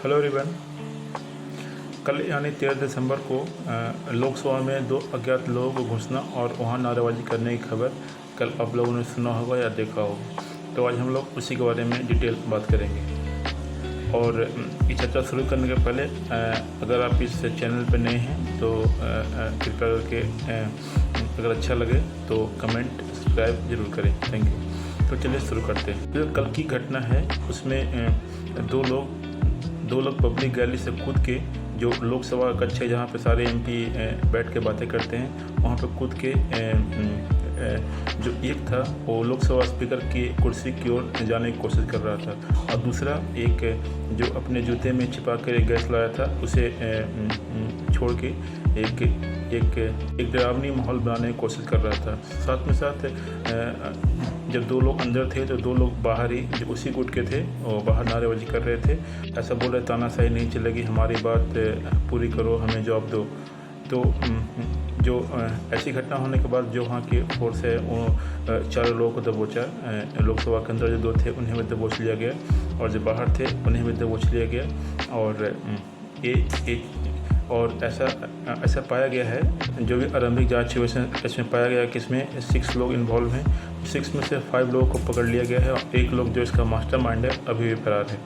Hello everyone. कल यानी 13 दिसंबर को लोकसभा में 2 अज्ञात लोगों को घुसना और वहां नारेबाजी करने की खबर कल आप लोगों ने सुना होगा या देखा होगा। तो आज हम लोग उसी के बारे में डिटेल बात करेंगे। और ये चर्चा शुरू करने के पहले अगर आप इस चैनल पर नए हैं तो कृपया करके अगर अच्छा लगे तो कमेंट सब्सक्राइब ज़रूर करें। Thank you. तो चलिए शुरू करते हैं। जो कल की घटना है उसमें दो लोग पब्लिक गैलरी से कूद के, जो लोकसभा कक्ष है जहाँ पे सारे एमपी बैठ के बातें करते हैं, वहाँ पे कूद के जो एक था वो लोकसभा स्पीकर की कुर्सी की ओर जाने की कोशिश कर रहा था, और दूसरा एक जो अपने जूते में छिपा कर एक गैस लाया था उसे छोड़ के एक डरावनी माहौल बनाने की कोशिश कर रहा था। साथ में साथ जब 2 लोग अंदर थे तो 2 लोग बाहर ही जो उसी गुट के थे और बाहर नारेबाजी कर रहे थे। ऐसा बोल रहे, तानाशाही नहीं चलेगी, हमारी बात पूरी करो, हमें जवाब दो। तो जो ऐसी घटना होने के बाद जो वहाँ की फोर्स है वो 4 लोगों को दबोचा। लोकसभा के अंदर जो 2 थे उन्हें भी दबोच लिया गया, और जो बाहर थे उन्हें भी दबोच लिया गया। और ऐसा पाया गया है, जो भी आरंभिक जांच है इसमें पाया गया कि इसमें 6 लोग इन्वॉल्व हैं। 6 में से 5 लोगों को पकड़ लिया गया है, और 1 लोग जो इसका मास्टरमाइंड है अभी भी फरार है।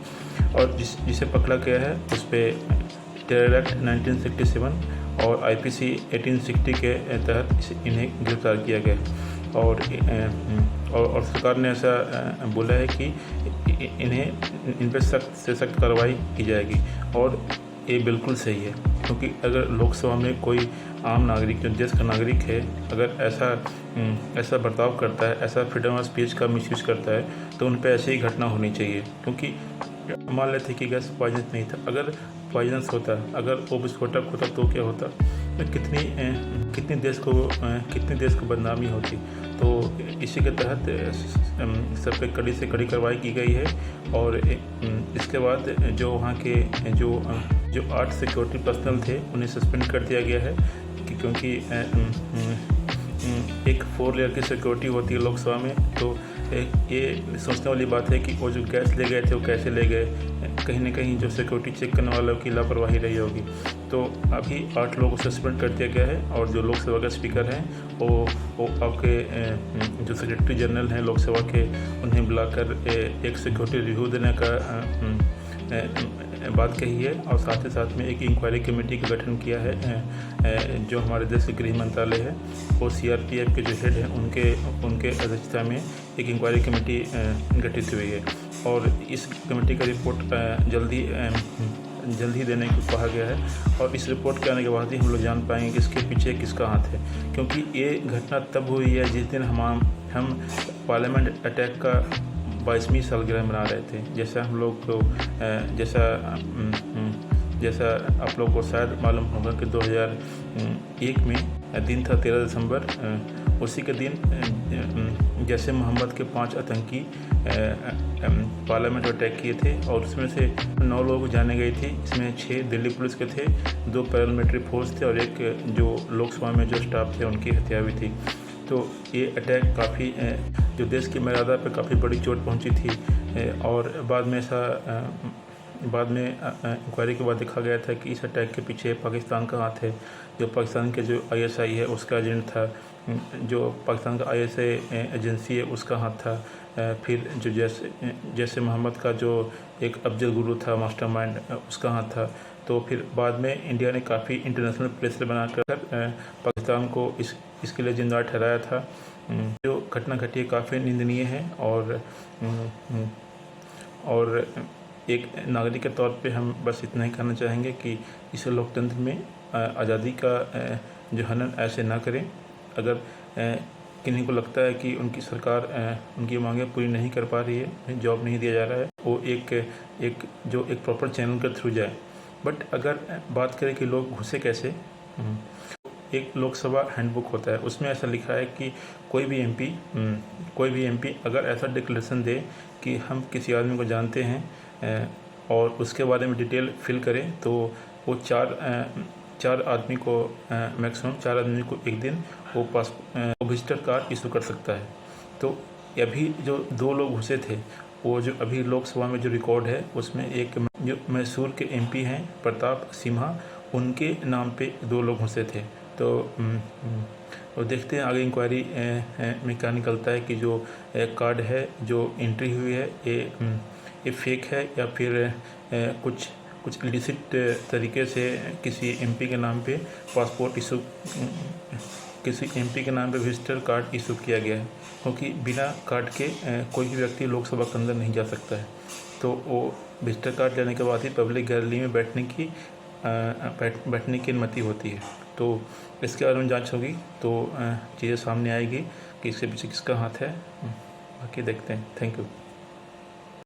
और जिसे पकड़ा गया है उस पर टेरर एक्ट 1967 और IPC 1860 के तहत इन्हें गिरफ्तार किया गया। और सरकार ने ऐसा बोला है कि इन पर सख्त से सख्त कार्रवाई की जाएगी। और ये बिल्कुल सही है, क्योंकि अगर लोकसभा में कोई आम नागरिक जो देश का नागरिक है अगर ऐसा बर्ताव करता है, ऐसा फ्रीडम ऑफ स्पीच का मिसयूज करता है, तो उन पर ऐसे ही घटना होनी चाहिए। क्योंकि मान लेते कि गैस पॉइजनस नहीं था, अगर पॉइजनस होता, अगर वो विस्फोटक होता तो क्या होता, तो कितनी देश को बदनामी होती। तो इसी के तहत सब पे कड़ी से कड़ी कार्रवाई की गई है। और इसके बाद जो वहाँ के जो 8 सिक्योरिटी पर्सनल थे उन्हें सस्पेंड कर दिया गया है, क्योंकि एक 4 लेयर की सिक्योरिटी होती है लोकसभा में। तो ये सोचने वाली बात है कि वो जो गैस ले गए थे वो कैसे ले गए, कहीं ना कहीं जो सिक्योरिटी चेक करने वालों की लापरवाही रही होगी। तो अभी 8 लोगों को सस्पेंड कर दिया गया है, और जो लोकसभा का स्पीकर हैं वो आपके जो सेक्रेटरी जनरल हैं लोकसभा के, उन्हें बुलाकर एक सिक्योरिटी रिव्यू देने का बात कही है। और साथ ही साथ में एक इंक्वायरी कमेटी का गठन किया है, जो हमारे देश के गृह मंत्रालय है और CRPF के जो हेड हैं उनके अध्यक्षता में एक इंक्वायरी कमेटी गठित हुई है। और इस कमेटी का रिपोर्ट जल्दी देने को कहा गया है। और इस रिपोर्ट के आने के बाद ही हम लोग जान पाएंगे कि इसके पीछे किसका हाथ है, क्योंकि ये घटना तब हुई है जिस दिन हम पार्लियामेंट अटैक का 22वीं सालगिरह मना रहे थे। जैसा हम लोग को जैसा आप लोग को शायद मालूम होगा कि 2001 में दिन था 13 दिसंबर। उसी के दिन जैसे मोहम्मद के 5 आतंकी पार्लियामेंट अटैक किए थे, और उसमें से 9 लोग जाने गए थे। इसमें 6 दिल्ली पुलिस के थे, 2 पैरामिलिट्री फोर्स थे, और एक जो लोकसभा में जो स्टाफ थे उनकी हत्या हुई थी। तो ये अटैक काफ़ी जो देश की मर्यादा पर काफ़ी बड़ी चोट पहुंची थी। और बाद में इंक्वायरी के बाद देखा गया था कि इस अटैक के पीछे पाकिस्तान का हाथ है। जो पाकिस्तान के जो ISI है उसका एजेंट था, जो पाकिस्तान का ISI एजेंसी है उसका हाथ था। फिर जो जैसे मोहम्मद का जो एक अफजल गुरु था मास्टरमाइंड, उसका हाथ था। तो फिर बाद में इंडिया ने काफ़ी इंटरनेशनल प्रेशर बनाकर पाकिस्तान को इसके लिए जिम्मेदार ठहराया था। जो घटना घटी है काफ़ी निंदनीय है, और एक नागरिक के तौर पे हम बस इतना ही कहना चाहेंगे कि इस लोकतंत्र में आज़ादी का जो हनन ऐसे ना करें। अगर किन्हीं को लगता है कि उनकी सरकार उनकी मांगें पूरी नहीं कर पा रही है, जॉब नहीं दिया जा रहा है, वो एक प्रॉपर चैनल के थ्रू जाए। बट अगर बात करें कि लोग घुसे कैसे, एक लोकसभा हैंडबुक होता है, उसमें ऐसा लिखा है कि कोई भी एमपी अगर ऐसा डिक्लेरेशन दे कि हम किसी आदमी को जानते हैं और उसके बारे में डिटेल फिल करें, तो वो 4 आदमी को मैक्सिमम 4 आदमी को एक दिन वो विजिटर कार्ड इशू कर सकता है। तो अभी जो 2 लोग घुसे थे, वो जो अभी लोकसभा में जो रिकॉर्ड है उसमें एक जो मैसूर के एमपी हैं प्रताप सिम्हा, उनके नाम पे 2 लोग घुसे थे। तो और देखते हैं आगे इंक्वायरी में क्या निकलता है कि जो कार्ड है जो एंट्री हुई है ये फेक है या फिर कुछ इलिसिट तरीके से किसी एमपी के नाम पे पासपोर्ट इशू, किसी एमपी के नाम पे विजिटर कार्ड इशू किया गया है, क्योंकि बिना कार्ड के कोई भी व्यक्ति लोकसभा के अंदर नहीं जा सकता है। तो वो विजिटर कार्ड लेने के बाद ही पब्लिक गैलरी में बैठने की अनुमति होती है। तो इसके बारे में जांच होगी तो चीज़ें सामने आएगी कि इसके पीछे किसका हाथ है। बाकी देखते हैं। Thank you.